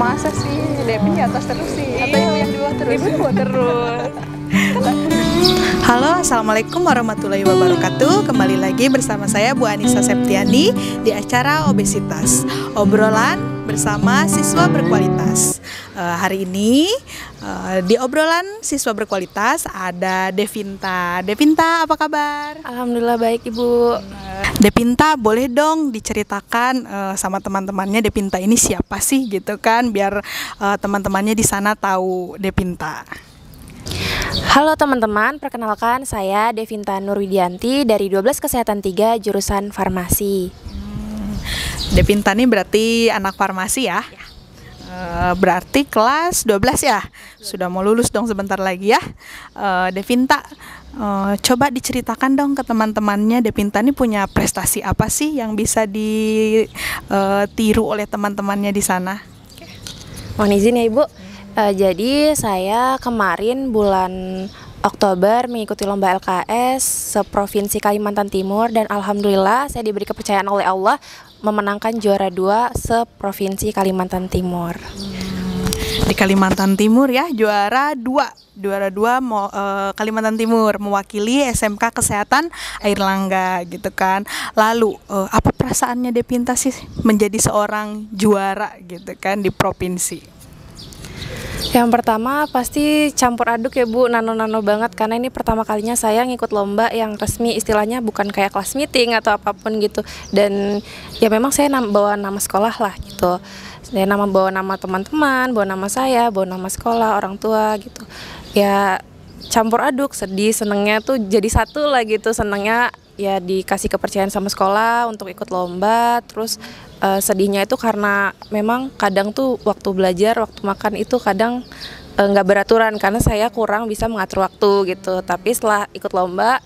Masa sih, Devi di atas terus sih, atau ibu yang di bawah terus? Ibu di bawah terus. Halo, assalamualaikum warahmatullahi wabarakatuh. Kembali lagi bersama saya Bu Anissa Septiani di acara Obesitas, obrolan bersama siswa berkualitas. Hari ini di obrolan siswa berkualitas ada Devinta. Devinta, apa kabar? Alhamdulillah baik Ibu. Devinta, boleh dong diceritakan sama teman-temannya Devinta ini siapa sih gitu kan, biar teman-temannya di sana tahu Devinta. Halo teman-teman, perkenalkan saya Devinta Nurwidianti dari 12 Kesehatan 3 jurusan Farmasi. Devinta ini berarti anak farmasi ya? Berarti kelas 12 ya? Sudah mau lulus dong sebentar lagi ya. Devinta, coba diceritakan dong ke teman-temannya, Devinta ini punya prestasi apa sih yang bisa ditiru oleh teman-temannya di sana? Mohon izin ya Ibu. Jadi saya kemarin bulan Oktober mengikuti lomba LKS seprovinsi Kalimantan Timur, dan alhamdulillah saya diberi kepercayaan oleh Allah memenangkan juara 2 seprovinsi Kalimantan Timur. Di Kalimantan Timur ya, juara 2 Kalimantan Timur, mewakili SMK Kesehatan Airlangga gitu kan. Lalu apa perasaannya Devinta sih menjadi seorang juara gitu kan di provinsi? Yang pertama pasti campur aduk ya Bu, nano-nano banget, karena ini pertama kalinya saya ngikut lomba yang resmi, istilahnya bukan kayak kelas meeting atau apapun gitu. Dan ya memang saya bawa nama sekolah lah gitu. Saya bawa nama teman-teman, bawa nama saya, bawa nama sekolah, orang tua gitu. Ya campur aduk, sedih, senengnya tuh jadi satu lah gitu. Senengnya ya dikasih kepercayaan sama sekolah untuk ikut lomba, terus sedihnya itu karena memang kadang tuh waktu belajar, waktu makan itu kadang nggak beraturan karena saya kurang bisa mengatur waktu gitu. Tapi setelah ikut lomba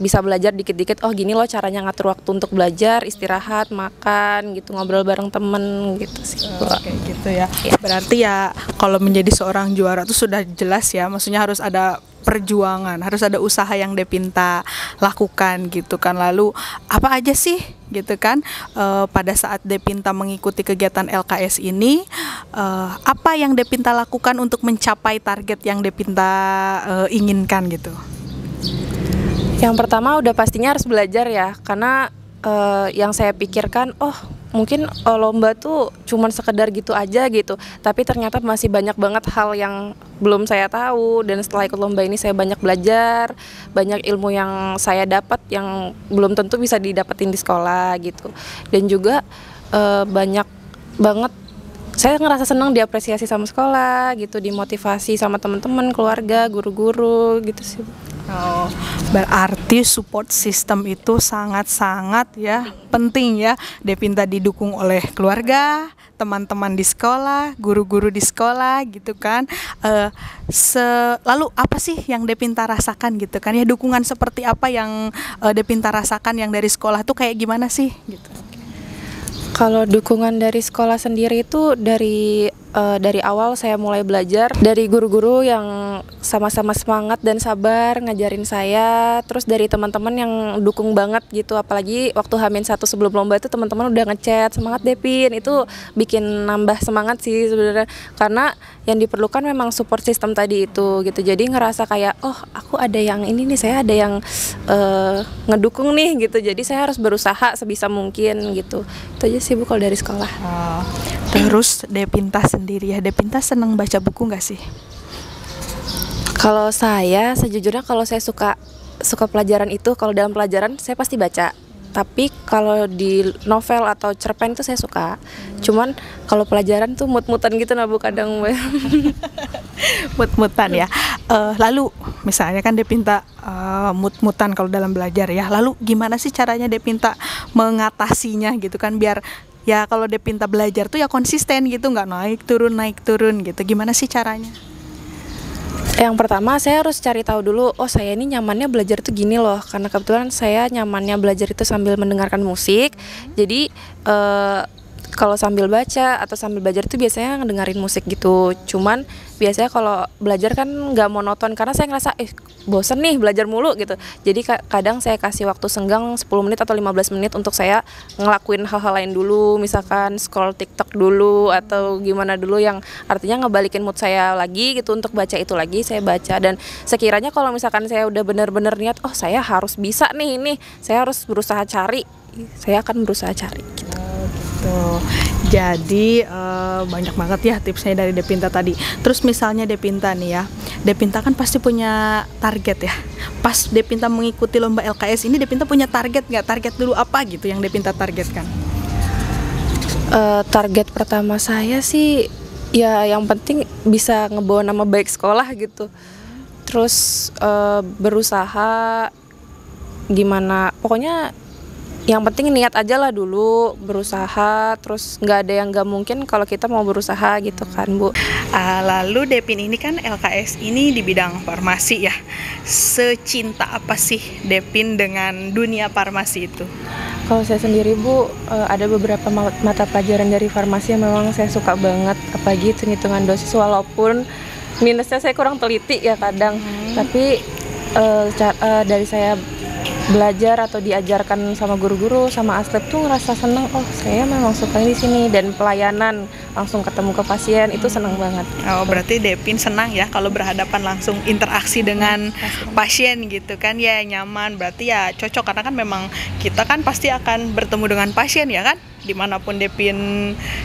bisa belajar dikit-dikit, oh gini loh caranya ngatur waktu untuk belajar, istirahat, makan gitu, ngobrol bareng temen gitu sih. Kayak gitu ya. Berarti ya kalau menjadi seorang juara tuh sudah jelas ya, maksudnya harus ada perjuangan, harus ada usaha yang Devinta lakukan gitu kan. Lalu apa aja sih gitu kan pada saat Devinta mengikuti kegiatan LKS ini, apa yang Devinta lakukan untuk mencapai target yang Devinta inginkan gitu? Yang pertama udah pastinya harus belajar ya, karena yang saya pikirkan mungkin lomba tuh cuman sekedar gitu aja gitu, tapi ternyata masih banyak banget hal yang belum saya tahu. Dan setelah ikut lomba ini saya banyak belajar, banyak ilmu yang saya dapat yang belum tentu bisa didapetin di sekolah gitu. Dan juga banyak banget saya ngerasa senang diapresiasi sama sekolah gitu, dimotivasi sama teman-teman, keluarga, guru-guru gitu sih. Oh, berarti support system itu sangat-sangat ya penting ya. Devinta didukung oleh keluarga, teman-teman di sekolah, guru-guru di sekolah gitu kan. Lalu apa sih yang Devinta rasakan gitu kan ya, dukungan seperti apa yang Devinta rasakan yang dari sekolah tuh kayak gimana sih gitu? Kalau dukungan dari sekolah sendiri itu dari awal saya mulai belajar dari guru-guru yang sama-sama semangat dan sabar ngajarin saya, terus dari teman-teman yang dukung banget gitu. Apalagi waktu H-1 sebelum lomba itu teman-teman udah ngechat, semangat Devin, itu bikin nambah semangat sih sebenarnya, karena yang diperlukan memang support system tadi itu gitu. Jadi ngerasa kayak aku ada yang ini nih, saya ada yang ngedukung nih gitu. Jadi saya harus berusaha sebisa mungkin gitu. Itu aja sih Bu kalau dari sekolah. Terus Devinta sendiri ya, Devinta seneng baca buku nggak sih? Kalau saya sejujurnya kalau saya suka pelajaran itu, kalau dalam pelajaran saya pasti baca. Tapi kalau di novel atau cerpen itu saya suka. Cuman kalau pelajaran tuh mut-mutan gitu nah Bu kadang. Mut-mutan ya. Lalu misalnya kan Devinta mut-mutan kalau dalam belajar ya. Lalu gimana sih caranya Devinta mengatasinya gitu kan, biar ya kalau Devinta belajar tuh ya konsisten gitu, nggak naik turun gitu. Gimana sih caranya? Yang pertama saya harus cari tahu dulu, saya ini nyamannya belajar tuh gini loh, karena kebetulan saya nyamannya belajar itu sambil mendengarkan musik. Jadi kalau sambil baca atau sambil belajar itu biasanya ngedengerin musik gitu. Cuman biasanya kalau belajar kan nggak monoton karena saya ngerasa bosen nih belajar mulu gitu. Jadi kadang saya kasih waktu senggang 10 menit atau 15 menit untuk saya ngelakuin hal-hal lain dulu, misalkan scroll TikTok dulu atau gimana dulu yang artinya ngebalikin mood saya lagi gitu untuk baca itu lagi saya baca. Dan sekiranya kalau misalkan saya udah bener-bener niat, oh saya harus bisa nih ini, saya harus berusaha cari, saya akan berusaha cari gitu. Tuh. Jadi banyak banget ya tipsnya dari Depinta tadi. Terus misalnya Depinta nih ya, Depinta kan pasti punya target ya. Pas Depinta mengikuti lomba LKS ini, Depinta punya target nggak? Target dulu apa gitu yang Depinta targetkan? Target pertama saya sih ya yang penting bisa ngebawa nama baik sekolah gitu. Terus berusaha gimana, pokoknya yang penting niat aja lah dulu, berusaha, terus nggak ada yang nggak mungkin kalau kita mau berusaha gitu kan Bu. Lalu Depin ini kan LKS ini di bidang farmasi ya. Secinta apa sih Depin dengan dunia farmasi itu? Kalau saya sendiri Bu, ada beberapa mata pelajaran dari farmasi yang memang saya suka banget, apalagi hitung-hitungan dosis, walaupun minusnya saya kurang teliti ya kadang, tapi dari saya belajar atau diajarkan sama guru-guru sama aslep tuh ngerasa seneng, oh saya memang suka di sini, dan pelayanan langsung ketemu ke pasien itu seneng banget. Oh berarti Depin senang ya kalau berhadapan langsung interaksi dengan pasien gitu kan ya, nyaman, berarti ya cocok karena kan memang kita kan pasti akan bertemu dengan pasien ya kan, dimanapun Depin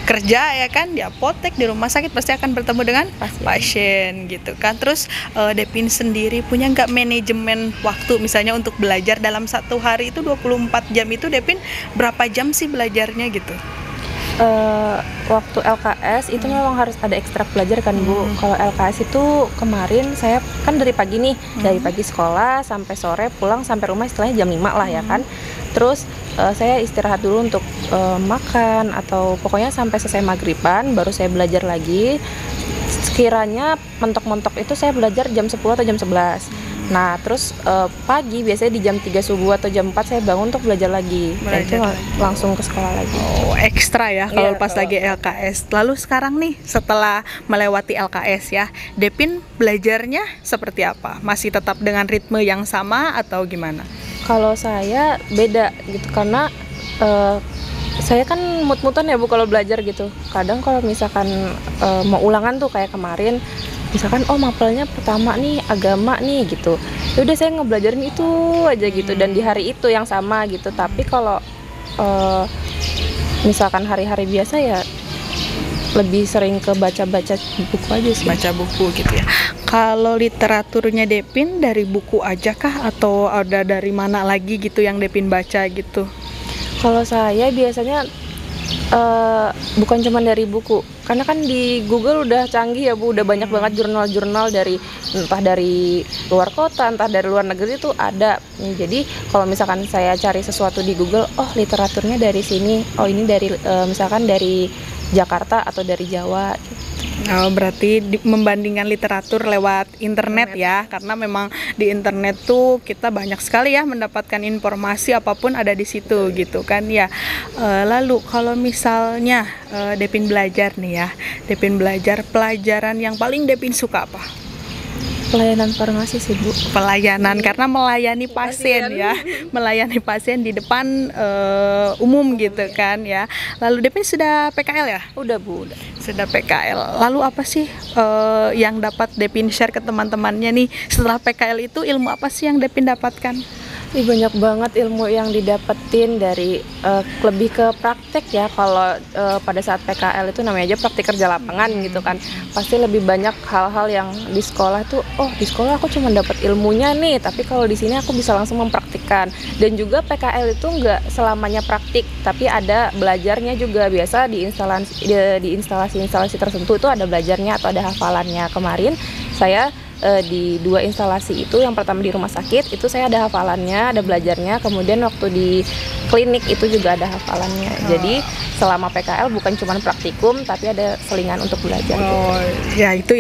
kerja ya kan, di apotek, di rumah sakit pasti akan bertemu dengan pasien gitu kan. Terus Depin sendiri punya nggak manajemen waktu misalnya untuk belajar dalam satu hari itu 24 jam itu Depin berapa jam sih belajarnya gitu? Waktu LKS itu memang harus ada ekstra belajar kan Bu. Kalau LKS itu kemarin saya kan dari pagi nih, dari pagi sekolah sampai sore pulang sampai rumah istilahnya jam 5 lah ya kan. Terus saya istirahat dulu untuk makan atau pokoknya sampai selesai maghriban baru saya belajar lagi. Sekiranya mentok-mentok itu saya belajar jam 10 atau jam 11. Nah terus pagi biasanya di jam 3 subuh atau jam 4 saya bangun untuk belajar lagi. Dan itu langsung ke sekolah lagi. Oh ekstra ya kalau pas lagi LKS. Lalu sekarang nih setelah melewati LKS ya, Depin belajarnya seperti apa? Masih tetap dengan ritme yang sama atau gimana? Kalau saya beda gitu karena saya kan mut-mutan ya Bu kalau belajar gitu. Kadang kalau misalkan mau ulangan tuh kayak kemarin, misalkan oh mapelnya pertama nih agama nih gitu, ya udah saya ngebelajarin itu aja gitu, dan di hari itu yang sama gitu. Tapi kalau misalkan hari-hari biasa ya lebih sering ke baca-baca buku aja sih. Baca buku gitu ya. Kalau literaturnya Depin dari buku aja kah atau ada dari mana lagi gitu yang Depin baca gitu? Kalau saya biasanya bukan cuma dari buku, karena kan di Google udah canggih ya Bu, udah banyak banget jurnal-jurnal dari entah dari luar kota, entah dari luar negeri itu ada. Jadi kalau misalkan saya cari sesuatu di Google, oh literaturnya dari sini, oh ini dari misalkan dari Jakarta atau dari Jawa gitu. Oh, berarti membandingkan literatur lewat internet ya, karena memang di internet tuh kita banyak sekali ya mendapatkan informasi apapun ada di situ gitu kan ya. Lalu kalau misalnya Depin belajar nih ya, Depin belajar pelajaran yang paling Depin suka apa? Pelayanan farmasi sih Bu. Pelayanan karena melayani pasien ya, melayani pasien di depan umum gitu kan ya. Lalu Depin sudah PKL ya? Udah Bu, udah. Sudah PKL. Lalu apa sih yang dapat Depin share ke teman-temannya nih setelah PKL itu, ilmu apa sih yang Depin dapatkan? Banyak banget ilmu yang didapetin dari lebih ke praktek ya. Kalau pada saat PKL itu namanya aja praktik kerja lapangan gitu kan, pasti lebih banyak hal-hal yang di sekolah tuh, oh di sekolah aku cuma dapat ilmunya nih, tapi kalau di sini aku bisa langsung mempraktikkan. Dan juga PKL itu nggak selamanya praktik, tapi ada belajarnya juga. Biasa di instalasi-instalasi tertentu itu ada belajarnya atau ada hafalannya. Kemarin saya di 2 instalasi itu. Yang pertama di rumah sakit itu saya ada hafalannya, ada belajarnya. Kemudian waktu di klinik itu juga ada hafalannya. Jadi selama PKL bukan cuma praktikum tapi ada selingan untuk belajar. Ya itu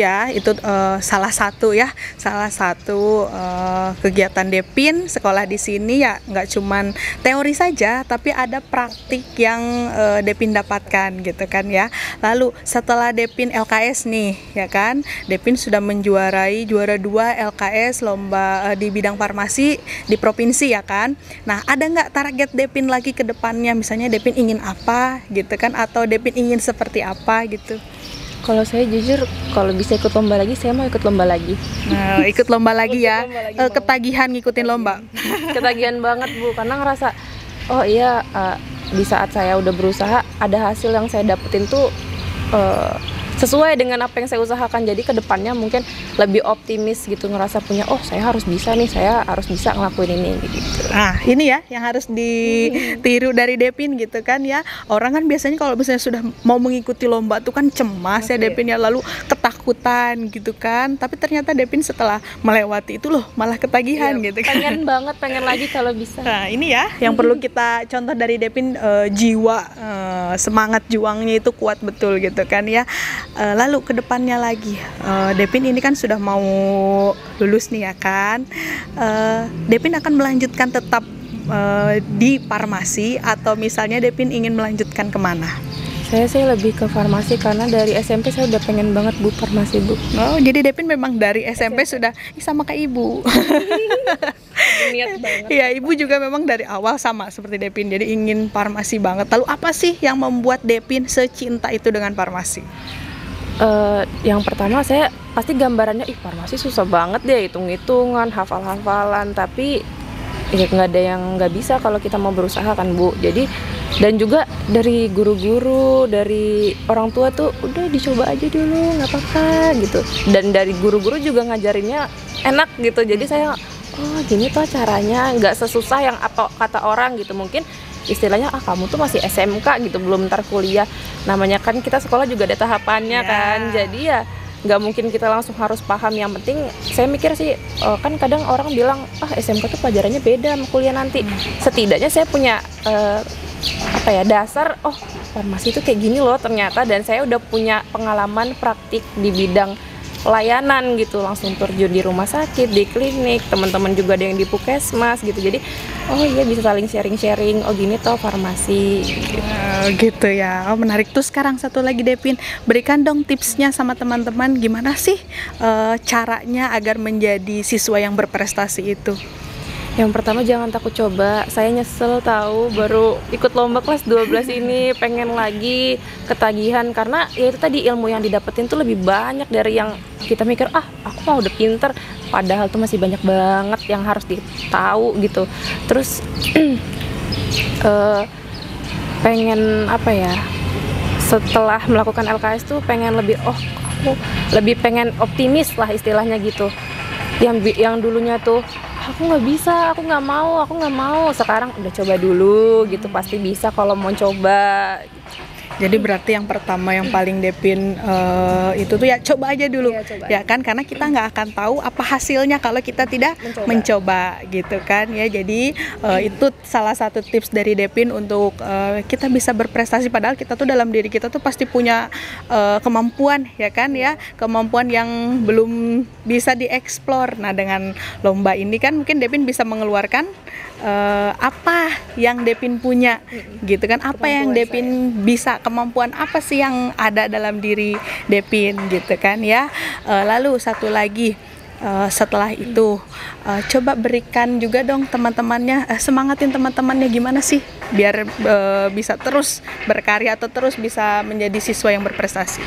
salah satu kegiatan Depin sekolah di sini ya, nggak cuman teori saja tapi ada praktik yang Depin dapatkan gitu kan ya. Lalu setelah Depin LKS nih ya kan, Depin sudah menjuarai juara 2 LKS lomba di bidang farmasi di provinsi ya kan. Nah, ada nggak target Depin lagi ke depannya, misalnya Depin ingin apa gitu kan, atau Depin ingin seperti apa gitu? Kalau saya jujur, kalau bisa ikut lomba lagi, saya mau ikut lomba lagi. Nah, ikut lomba lagi ya. Ketagihan ngikutin lomba. Ketagihan banget Bu, karena ngerasa oh iya, di saat saya udah berusaha ada hasil yang saya dapetin tuh sesuai dengan apa yang saya usahakan. Jadi kedepannya mungkin lebih optimis gitu, ngerasa punya saya harus bisa nih, saya harus bisa ngelakuin ini gitu. Nah ini ya yang harus ditiru dari Depin gitu kan ya. Orang kan biasanya kalau misalnya sudah mau mengikuti lomba tuh kan cemas ya Depin ya, lalu ketakutan gitu kan. Tapi ternyata Depin setelah melewati itu loh malah ketagihan gitu kan. Pengen lagi kalau bisa. Nah ini ya yang perlu kita contoh dari Depin, jiwa semangat juangnya itu kuat betul gitu kan ya. Lalu kedepannya lagi, Depin ini kan sudah mau lulus nih ya kan. Depin akan melanjutkan tetap di farmasi atau misalnya Depin ingin melanjutkan kemana? Saya sih lebih ke farmasi karena dari SMP saya udah pengen banget Bu farmasi Bu. Oh jadi Depin memang dari SMP sudah sama kayak ibu. Niat banget. Iya, ibu juga memang dari awal sama seperti Depin, jadi ingin farmasi banget. Lalu apa sih yang membuat Depin secinta itu dengan farmasi? Yang pertama saya pasti gambarannya farmasi susah banget deh, hitung-hitungan, hafal-hafalan, tapi ya nggak ada yang nggak bisa kalau kita mau berusaha kan Bu. Jadi dan juga dari guru-guru, dari orang tua tuh udah dicoba aja dulu nggak apa-apa gitu. Dan dari guru-guru juga ngajarinnya enak gitu. Jadi saya gini tuh caranya, nggak sesusah yang apa kata orang gitu. Mungkin istilahnya kamu tuh masih SMK gitu, belum ntar kuliah. Namanya kan kita sekolah juga ada tahapannya kan. Jadi ya nggak mungkin kita langsung harus paham. Yang penting saya mikir sih, kan kadang orang bilang SMK tuh pelajarannya beda sama kuliah nanti. Setidaknya saya punya dasar, farmasi itu kayak gini loh ternyata. Dan saya udah punya pengalaman praktik di bidang layanan gitu, langsung terjun di rumah sakit, di klinik, teman-teman juga ada yang di puskesmas gitu. Jadi iya bisa saling sharing-sharing, gini toh farmasi gitu ya. Menarik tuh. Sekarang satu lagi Depin, berikan dong tipsnya sama teman-teman, gimana sih caranya agar menjadi siswa yang berprestasi itu? Yang pertama jangan takut coba. Saya nyesel tahu baru ikut lomba kelas 12 ini, pengen lagi, ketagihan karena ya itu tadi ilmu yang didapetin tuh lebih banyak dari yang kita mikir aku mah udah pinter, padahal tuh masih banyak banget yang harus ditahu gitu. Terus pengen setelah melakukan LKS tuh pengen lebih aku lebih pengen optimis lah istilahnya gitu. Yang dulunya tuh aku nggak bisa, aku nggak mau. Sekarang udah coba dulu gitu, pasti bisa kalau mau coba. Jadi berarti yang pertama yang paling Depin itu tuh ya coba aja dulu, ya kan, karena kita nggak akan tahu apa hasilnya kalau kita tidak mencoba gitu kan ya. Jadi itu salah satu tips dari Depin untuk kita bisa berprestasi, padahal kita tuh dalam diri kita tuh pasti punya kemampuan ya kan ya, kemampuan yang belum bisa dieksplor. Nah dengan lomba ini kan mungkin Depin bisa mengeluarkan apa yang Depin punya gitu kan, apa yang Depin bisa, kemampuan apa sih yang ada dalam diri Depin gitu kan ya. Lalu satu lagi, setelah itu coba berikan juga dong teman-temannya, semangatin teman-temannya gimana sih biar bisa terus berkarya atau terus bisa menjadi siswa yang berprestasi.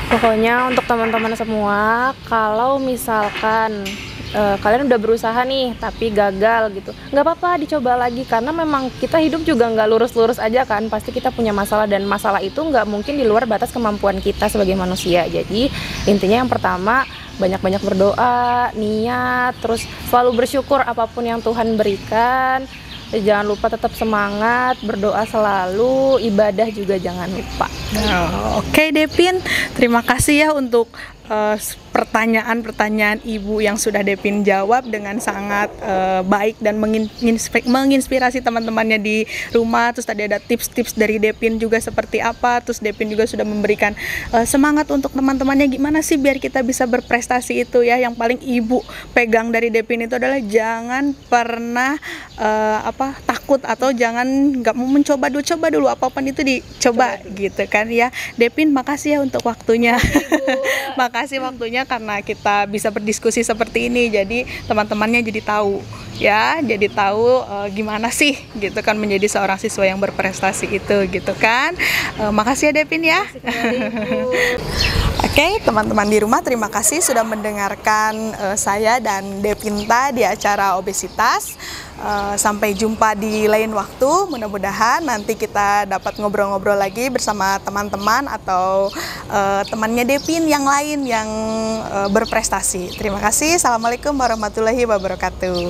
Pokoknya untuk teman-teman semua, kalau misalkan kalian udah berusaha nih tapi gagal gitu, nggak apa-apa, dicoba lagi, karena memang kita hidup juga nggak lurus-lurus aja kan, pasti kita punya masalah, dan masalah itu nggak mungkin di luar batas kemampuan kita sebagai manusia. Jadi intinya yang pertama banyak-banyak berdoa, niat, terus selalu bersyukur apapun yang Tuhan berikan. Jangan lupa tetap semangat, berdoa selalu, ibadah juga jangan lupa. Oke Depin, terima kasih ya untuk pertanyaan-pertanyaan Ibu yang sudah Depin jawab dengan sangat baik dan menginspirasi teman-temannya di rumah. Terus tadi ada tips-tips dari Depin juga seperti apa. Terus Depin juga sudah memberikan semangat untuk teman-temannya gimana sih biar kita bisa berprestasi itu ya. Yang paling Ibu pegang dari Depin itu adalah jangan pernah takut atau jangan nggak mau mencoba dulu, coba dulu apapun itu dicoba gitu kan ya. Depin makasih ya untuk waktunya. Makasih waktunya karena kita bisa berdiskusi seperti ini, jadi teman-temannya jadi tahu ya, jadi tahu gimana sih gitu kan menjadi seorang siswa yang berprestasi itu gitu kan. Makasih ya Depin ya. Oke, teman-teman di rumah, terima kasih sudah mendengarkan saya dan Depinta di acara obesitas. Sampai jumpa di lain waktu. Mudah-mudahan nanti kita dapat ngobrol-ngobrol lagi bersama teman-teman atau temannya Depin yang lain yang berprestasi. Terima kasih. Assalamualaikum warahmatullahi wabarakatuh.